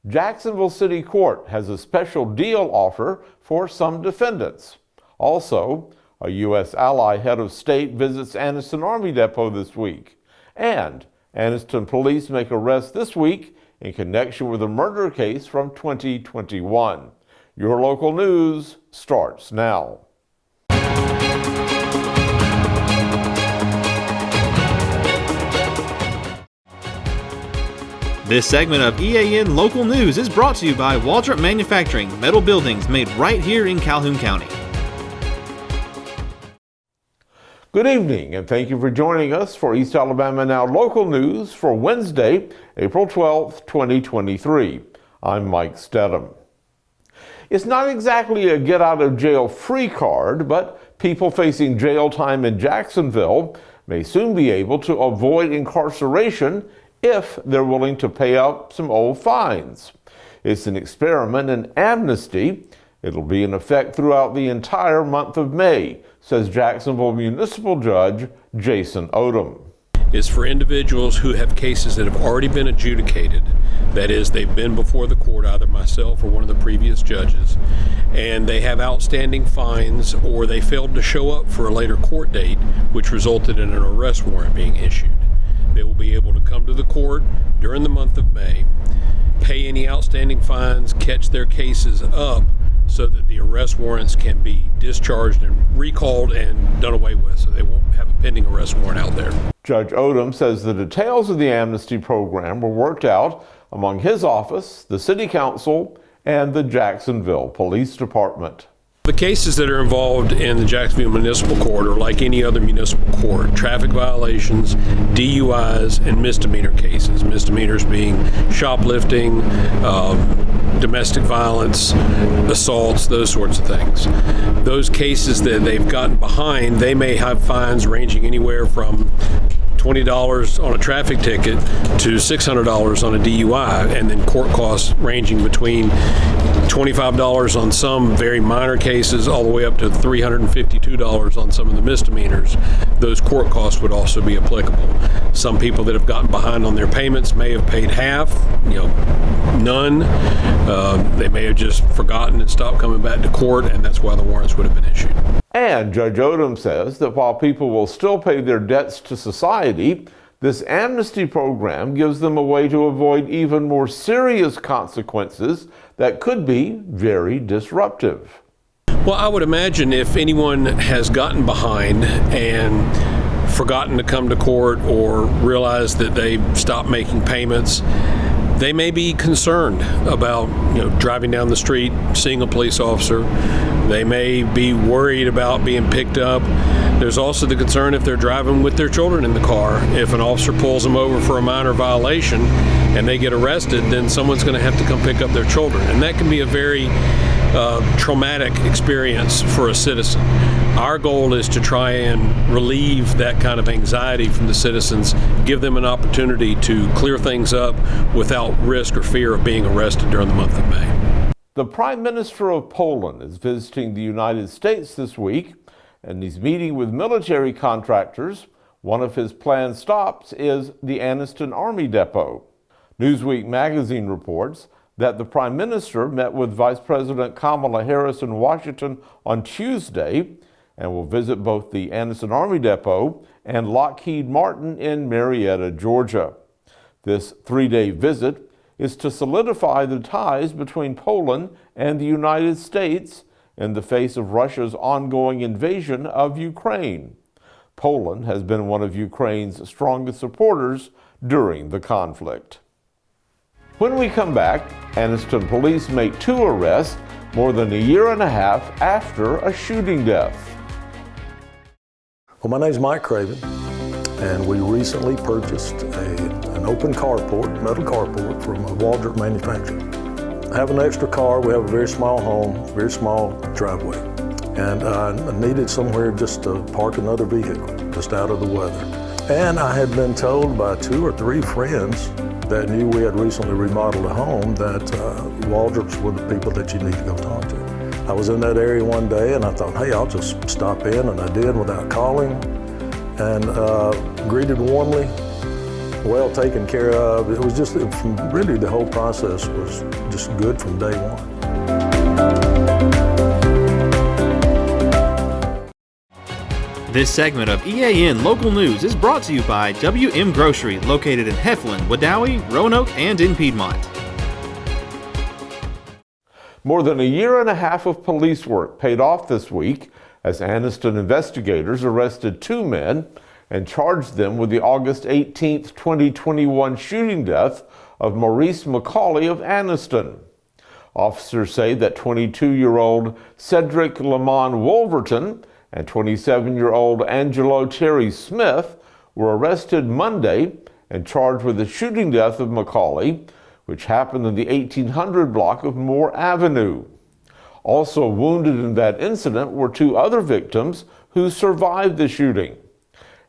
Jacksonville City Court has a special deal offer for some defendants. Also, a U.S. ally head of state visits Anniston Army Depot this week. And Anniston Police make arrests this week in connection with a murder case from 2021. Your local news starts now. This segment of EAN Local News is brought to you by Waldrop Manufacturing, metal buildings made right here in Calhoun County. Good evening, and thank you for joining us for East Alabama Now Local News for Wednesday, April 12th, 2023. I'm Mike Stedham. It's not exactly a get-out-of-jail-free card, but people facing jail time in Jacksonville may soon be able to avoid incarceration if they're willing to pay up some old fines. It's an experiment in amnesty. It'll be in effect throughout the entire month of May, says Jacksonville Municipal Judge Jason Odom. Is for individuals who have cases that have already been adjudicated. That is, they've been before the court, either myself or one of the previous judges, and they have outstanding fines or they failed to show up for a later court date, which resulted in an arrest warrant being issued. They will be able to come to the court during the month of May, pay any outstanding fines, catch their cases up so that the arrest warrants can be discharged and recalled and done away with, so they won't have a pending arrest warrant out there. Judge Odom says the details of the amnesty program were worked out among his office, the City Council, and the Jacksonville Police Department. The cases that are involved in the Jacksonville Municipal Court are like any other municipal court: traffic violations, DUIs, and misdemeanor cases. Misdemeanors being shoplifting, domestic violence, assaults, those sorts of things. Those cases that they've gotten behind, they may have fines ranging anywhere from $20 on a traffic ticket to $600 on a DUI, and then court costs ranging between $25 on some very minor cases all the way up to $352 on some of the misdemeanors. Those court costs would also be applicable. Some people that have gotten behind on their payments may have paid half, none. They may have just forgotten and stopped coming back to court, and that's why the warrants would have been issued. And Judge Odom says that while people will still pay their debts to society, this amnesty program gives them a way to avoid even more serious consequences that could be very disruptive. Well, I would imagine if anyone has gotten behind and forgotten to come to court or realized that they've stopped making payments, they may be concerned about driving down the street, seeing a police officer. They may be worried about being picked up. There's also the concern if they're driving with their children in the car. If an officer pulls them over for a minor violation and they get arrested, then someone's going to have to come pick up their children. And that can be a very traumatic experience for a citizen. Our goal is to try and relieve that kind of anxiety from the citizens, give them an opportunity to clear things up without risk or fear of being arrested during the month of May. The Prime Minister of Poland is visiting the United States this week, and he's meeting with military contractors. One of his planned stops is the Anniston Army Depot. Newsweek magazine reports that the Prime Minister met with Vice President Kamala Harris in Washington on Tuesday and will visit both the Anniston Army Depot and Lockheed Martin in Marietta, Georgia. This three-day visit is to solidify the ties between Poland and the United States in the face of Russia's ongoing invasion of Ukraine. Poland has been one of Ukraine's strongest supporters during the conflict. When we come back, Anniston Police make 2 arrests more than a year and a half after a shooting death. Well, my name is Mike Craven, and we recently purchased an open carport, metal carport from a Waldrop manufacturer. I have an extra car. We have a very small home, very small driveway, and I needed somewhere just to park another vehicle, just out of the weather. And I had been told by 2 or 3 friends that knew we had recently remodeled a home that Waldrops were the people that you need to go talk to. I was in that area one day and I thought, hey, I'll just stop in, and I did without calling, and greeted warmly well taken care of. It was just, really the whole process was just good from day one. This segment of EAN Local News is brought to you by WM Grocery, located in Heflin, Wadowee, Roanoke, and in Piedmont. More than a year and a half of police work paid off this week as Anniston investigators arrested 2 men and charged them with the August 18, 2021 shooting death of Maurice McCauley of Anniston. Officers say that 22-year-old Cedric Lamont Wolverton and 27-year-old Angelo Terry Smith were arrested Monday and charged with the shooting death of McCauley, which happened in the 1800 block of Moore Avenue. Also wounded in that incident were 2 other victims who survived the shooting.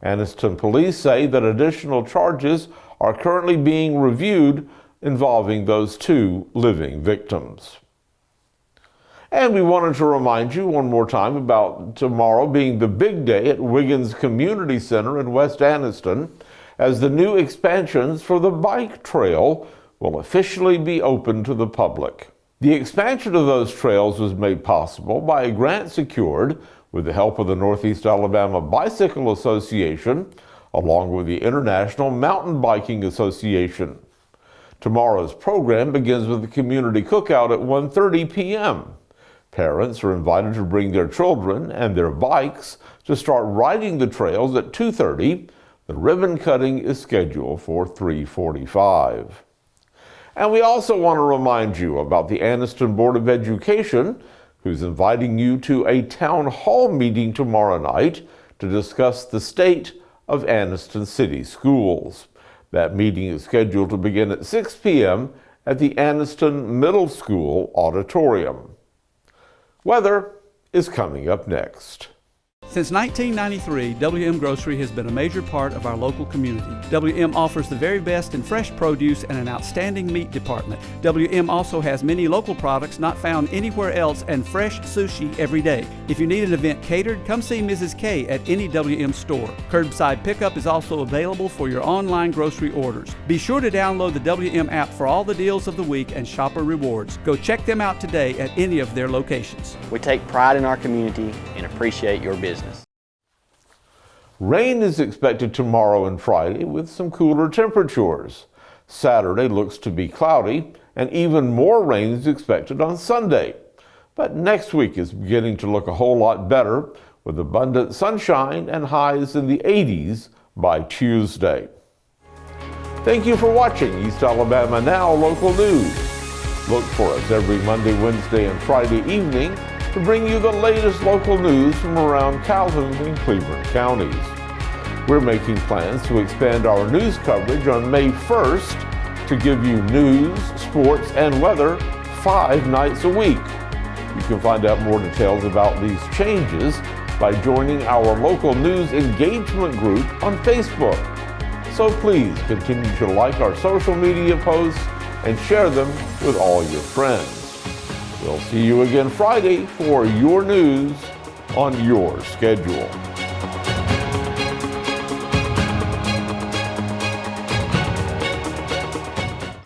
Anniston Police say that additional charges are currently being reviewed involving those 2 living victims. And we wanted to remind you one more time about tomorrow being the big day at Wiggins Community Center in West Anniston, as the new expansions for the bike trail will officially be open to the public. The expansion of those trails was made possible by a grant secured with the help of the Northeast Alabama Bicycle Association, along with the International Mountain Biking Association. Tomorrow's program begins with the community cookout at 1:30 p.m. Parents are invited to bring their children and their bikes to start riding the trails at 2:30. The ribbon cutting is scheduled for 3:45. And we also want to remind you about the Anniston Board of Education, who's inviting you to a town hall meeting tomorrow night to discuss the state of Anniston City Schools. That meeting is scheduled to begin at 6 p.m. at the Anniston Middle School auditorium. Weather is coming up next. Since 1993, WM Grocery has been a major part of our local community. WM offers the very best in fresh produce and an outstanding meat department. WM also has many local products not found anywhere else and fresh sushi every day. If you need an event catered, come see Mrs. K at any WM store. Curbside pickup is also available for your online grocery orders. Be sure to download the WM app for all the deals of the week and shopper rewards. Go check them out today at any of their locations. We take pride in our community and appreciate your business. Rain is expected tomorrow and Friday with some cooler temperatures. Saturday looks to be cloudy, and even more rain is expected on Sunday. But next week is beginning to look a whole lot better, with abundant sunshine and highs in the 80s by Tuesday. Thank you for watching East Alabama Now Local News. Look for us every Monday, Wednesday, and Friday evening to bring you the latest local news from around Calhoun and Cleveland counties. We're making plans to expand our news coverage on May 1st to give you news, sports, and weather 5 nights a week. You can find out more details about these changes by joining our local news engagement group on Facebook. So please continue to like our social media posts and share them with all your friends. We'll see you again Friday for your news on your schedule.